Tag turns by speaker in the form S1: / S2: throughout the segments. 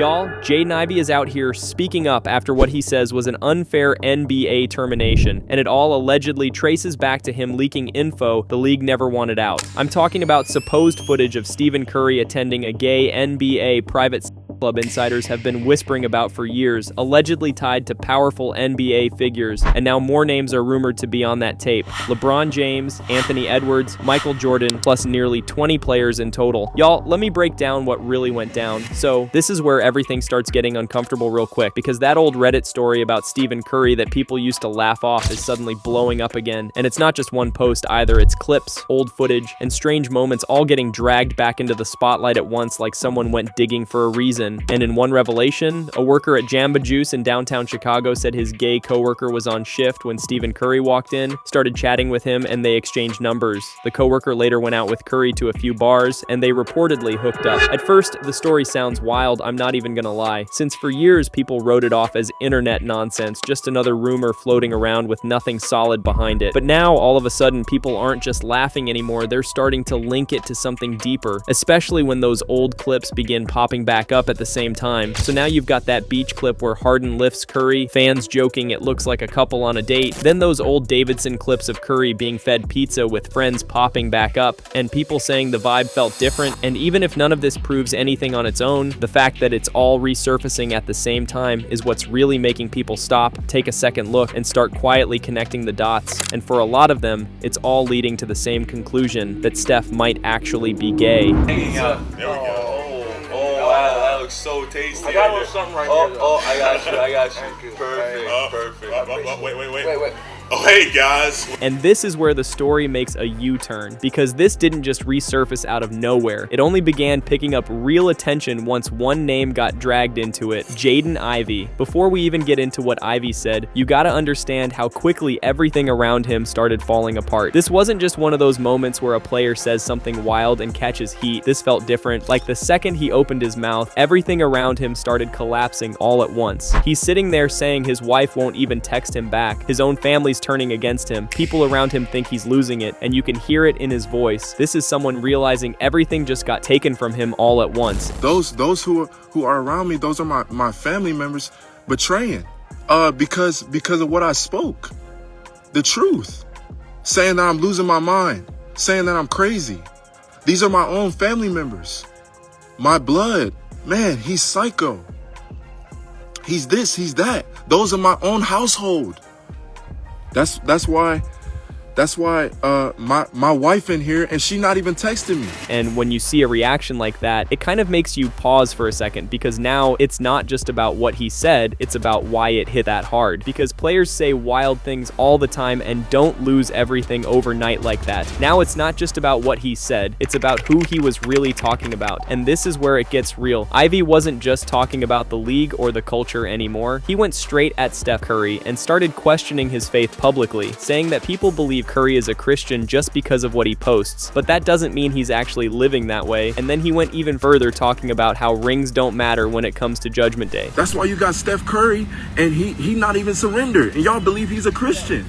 S1: Y'all, Jaden Ivey is out here speaking up after what he says was an unfair NBA termination, and it all allegedly traces back to him leaking info the league never wanted out. I'm talking about supposed footage of Stephen Curry attending a gay NBA private club insiders have been whispering about for years, allegedly tied to powerful NBA figures, and now more names are rumored to be on that tape. LeBron James, Anthony Edwards, Michael Jordan, plus nearly 20 players in total. Y'all, let me break down what really went down. So, this is where everything starts getting uncomfortable real quick, because that old Reddit story about Stephen Curry that people used to laugh off is suddenly blowing up again. And it's not just one post either, it's clips, old footage, and strange moments all getting dragged back into the spotlight at once like someone went digging for a reason. And in one revelation, a worker at Jamba Juice in downtown Chicago said his gay coworker was on shift when Stephen Curry walked in, started chatting with him, and they exchanged numbers. The coworker later went out with Curry to a few bars, and they reportedly hooked up. At first, the story sounds wild, I'm not even gonna lie, since for years people wrote it off as internet nonsense, just another rumor floating around with nothing solid behind it. But now, all of a sudden, people aren't just laughing anymore, they're starting to link it to something deeper, especially when those old clips begin popping back up at the same time. So now you've got that beach clip where Harden lifts Curry, fans joking it looks like a couple on a date, then those old Davidson clips of Curry being fed pizza with friends popping back up, and people saying the vibe felt different. And even if none of this proves anything on its own, the fact that it's all resurfacing at the same time is what's really making people stop, take a second look, and start quietly connecting the dots. And for a lot of them, it's all leading to the same conclusion, that Steph might actually be gay.
S2: Hanging out. There we go. Wow, that looks so tasty. I got a little something right here. I got you. Perfect. Wait. Oh, hey, guys.
S1: And this is where the story makes a U-turn, because this didn't just resurface out of nowhere. It only began picking up real attention once one name got dragged into it, Jaden Ivey. Before we even get into what Ivey said, you gotta understand how quickly everything around him started falling apart. This wasn't just one of those moments where a player says something wild and catches heat. This felt different. Like the second he opened his mouth, everything around him started collapsing all at once. He's sitting there saying his wife won't even text him back. His own family's turning against him. People around him think he's losing it, and you can hear it in his voice. This is someone realizing everything just got taken from him all at once.
S3: Those who are around me, those are my family members betraying because of what I spoke. The truth. Saying that I'm losing my mind, saying that I'm crazy. These are my own family members. My blood. Man, he's psycho. He's this, he's that. Those are my own household. That's why my wife in here, and she not even texting me.
S1: And when you see a reaction like that, it kind of makes you pause for a second, because now it's not just about what he said, it's about why it hit that hard. Because players say wild things all the time and don't lose everything overnight like that. Now it's not just about what he said, it's about who he was really talking about. And this is where it gets real. Ivey wasn't just talking about the league or the culture anymore. He went straight at Steph Curry and started questioning his faith publicly, saying that people believe Curry is a Christian just because of what he posts, but that doesn't mean he's actually living that way. And then he went even further, talking about how rings don't matter when it comes to Judgment Day.
S3: That's why you got Steph Curry, and he not even surrendered, and y'all believe he's a Christian.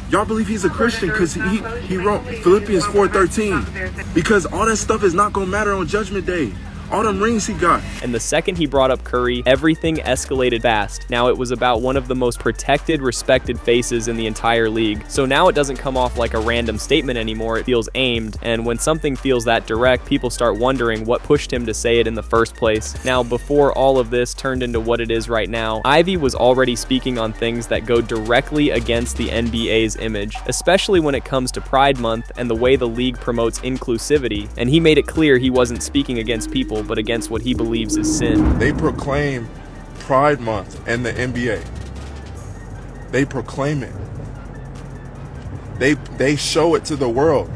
S3: Y'all believe he's a Christian because he wrote Philippians 4:13, because all that stuff is not gonna matter on Judgment Day. All them rings he got.
S1: And the second he brought up Curry, everything escalated fast. Now it was about one of the most protected, respected faces in the entire league. So now it doesn't come off like a random statement anymore, it feels aimed. And when something feels that direct, people start wondering what pushed him to say it in the first place. Now, before all of this turned into what it is right now, Ivey was already speaking on things that go directly against the NBA's image, especially when it comes to Pride Month and the way the league promotes inclusivity. And he made it clear he wasn't speaking against people, but against what he believes is sin.
S3: They proclaim Pride Month in the NBA. They proclaim it. They show it to the world.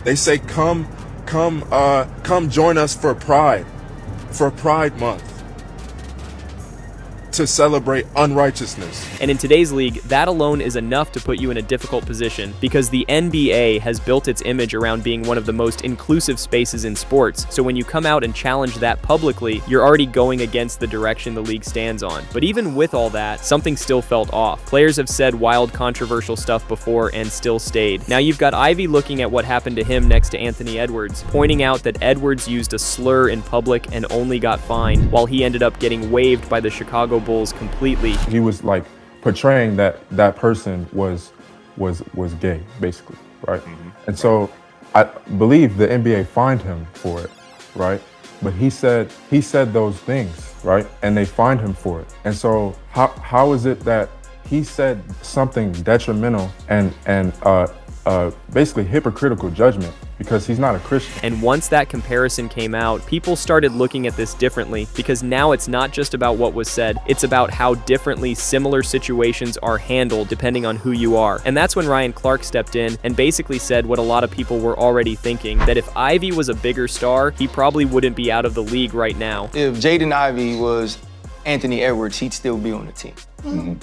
S3: They say, come join us for Pride Month. to celebrate unrighteousness.
S1: And in today's league, that alone is enough to put you in a difficult position, because the NBA has built its image around being one of the most inclusive spaces in sports. So when you come out and challenge that publicly, you're already going against the direction the league stands on. But even with all that, something still felt off. Players have said wild, controversial stuff before and still stayed. Now you've got Ivey looking at what happened to him next to Anthony Edwards, pointing out that Edwards used a slur in public and only got fined, while he ended up getting waived by the Chicago Bulls completely.
S3: He was like portraying that person was gay, basically, right? And so I believe the NBA fined him for it, right? But he said those things, right? And they fined him for it. And so how is it that he said something detrimental and basically hypocritical judgment, because he's not a Christian?
S1: And once that comparison came out, people started looking at this differently, because now it's not just about what was said, it's about how differently similar situations are handled depending on who you are. And that's when Ryan Clark stepped in and basically said what a lot of people were already thinking, that if Ivey was a bigger star, he probably wouldn't be out of the league right now.
S4: If Jaden Ivey was Anthony Edwards, he'd still be on the team.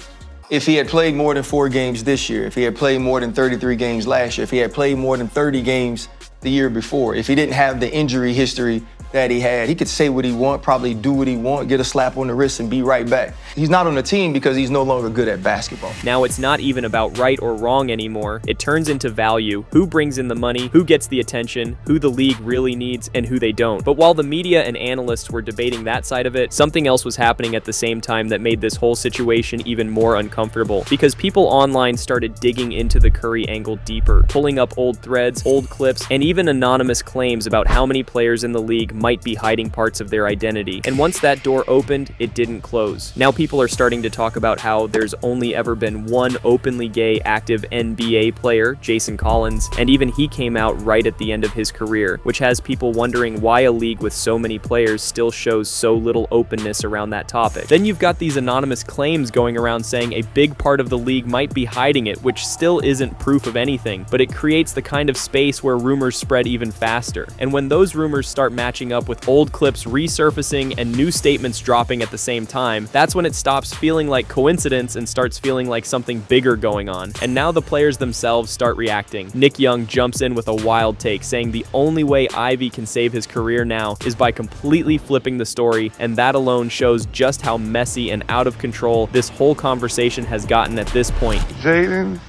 S4: If he had played more than 4 games this year, if he had played more than 33 games last year, if he had played more than 30 games the year before, if he didn't have the injury history that he had, he could say what he want, probably do what he want, get a slap on the wrist and be right back. He's not on the team because he's no longer good at basketball.
S1: Now it's not even about right or wrong anymore. It turns into value. Who brings in the money, who gets the attention, who the league really needs, and who they don't. But while the media and analysts were debating that side of it, something else was happening at the same time that made this whole situation even more uncomfortable, because people online started digging into the Curry angle deeper, pulling up old threads, old clips, and even anonymous claims about how many players in the league might be hiding parts of their identity. And once that door opened, it didn't close. Now people are starting to talk about how there's only ever been one openly gay active NBA player, Jason Collins, and even he came out right at the end of his career, which has people wondering why a league with so many players still shows so little openness around that topic. Then you've got these anonymous claims going around saying a big part of the league might be hiding it, which still isn't proof of anything, but it creates the kind of space where rumors spread even faster. And when those rumors start matching up with old clips resurfacing and new statements dropping at the same time, that's when it stops feeling like coincidence and starts feeling like something bigger going on. And now the players themselves start reacting. Nick Young jumps in with a wild take, saying the only way Ivey can save his career now is by completely flipping the story, and that alone shows just how messy and out of control this whole conversation has gotten at this point.
S5: Jaden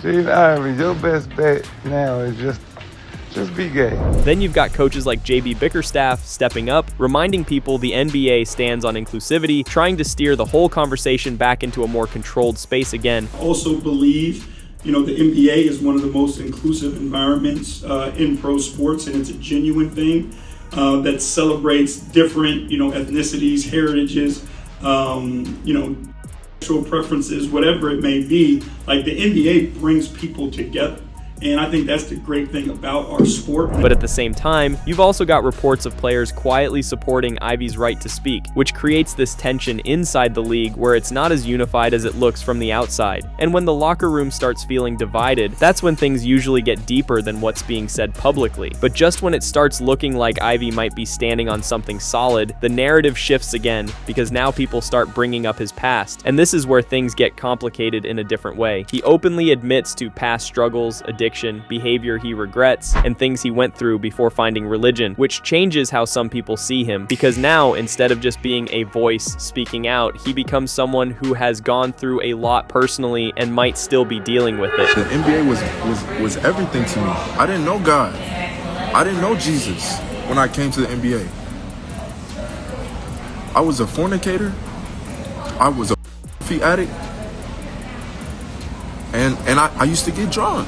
S5: Ivey, your best bet now is just be gay.
S1: Then you've got coaches like JB Bickerstaff stepping up, reminding people the NBA stands on inclusivity, trying to steer the whole conversation back into a more controlled space again.
S6: I also believe, the NBA is one of the most inclusive environments in pro sports, and it's a genuine thing that celebrates different, ethnicities, heritages, sexual preferences, whatever it may be. Like, the NBA brings people together. And I think that's the great thing about our sport.
S1: But at the same time, you've also got reports of players quietly supporting Ivey's right to speak, which creates this tension inside the league where it's not as unified as it looks from the outside. And when the locker room starts feeling divided, that's when things usually get deeper than what's being said publicly. But just when it starts looking like Ivey might be standing on something solid, the narrative shifts again, because now people start bringing up his past. And this is where things get complicated in a different way. He openly admits to past struggles, addiction, behavior he regrets, and things he went through before finding religion, which changes how some people see him, because now, instead of just being a voice speaking out, he becomes someone who has gone through a lot personally and might still be dealing with it.
S3: The NBA was everything to me. I didn't know God. I didn't know Jesus when I came to the NBA. I was a fornicator. I was a addict. And I used to get drunk.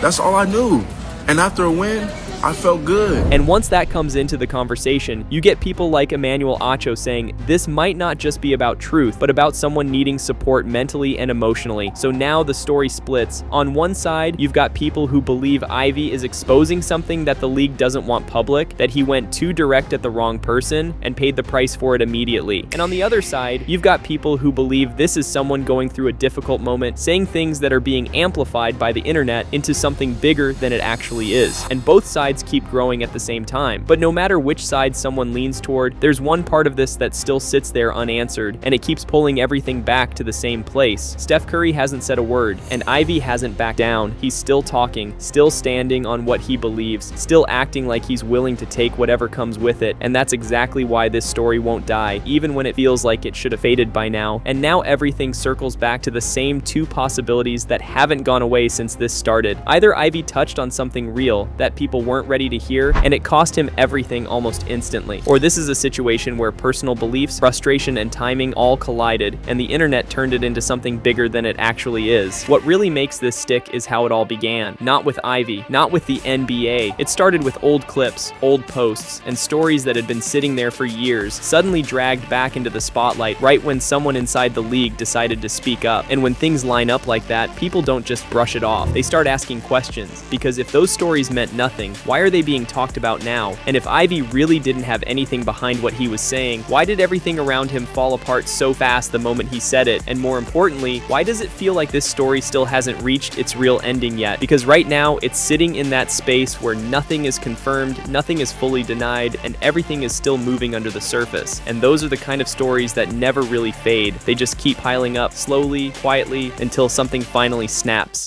S3: That's all I knew. And after a win, I felt good.
S1: And once that comes into the conversation, you get people like Emmanuel Acho saying this might not just be about truth, but about someone needing support mentally and emotionally. So now the story splits. On one side, you've got people who believe Ivey is exposing something that the league doesn't want public, that he went too direct at the wrong person and paid the price for it immediately. And on the other side, you've got people who believe this is someone going through a difficult moment, saying things that are being amplified by the internet into something bigger than it actually is. And both sides sides keep growing at the same time. But no matter which side someone leans toward, there's one part of this that still sits there unanswered, and it keeps pulling everything back to the same place. Steph Curry hasn't said a word, and Ivey hasn't backed down. He's still talking, still standing on what he believes, still acting like he's willing to take whatever comes with it, and that's exactly why this story won't die, even when it feels like it should have faded by now. And now everything circles back to the same two possibilities that haven't gone away since this started. Either Ivey touched on something real that people weren't ready to hear, and it cost him everything almost instantly, or this is a situation where personal beliefs, frustration, and timing all collided, and the internet turned it into something bigger than it actually is. What really makes this stick is how it all began. Not with Ivey, not with the NBA. It started with old clips, old posts, and stories that had been sitting there for years, suddenly dragged back into the spotlight right when someone inside the league decided to speak up. And when things line up like that, people don't just brush it off. They start asking questions, because if those stories meant nothing, why are they being talked about now? And if Ivey really didn't have anything behind what he was saying, why did everything around him fall apart so fast the moment he said it? And more importantly, why does it feel like this story still hasn't reached its real ending yet? Because right now, it's sitting in that space where nothing is confirmed, nothing is fully denied, and everything is still moving under the surface. And those are the kind of stories that never really fade. They just keep piling up slowly, quietly, until something finally snaps.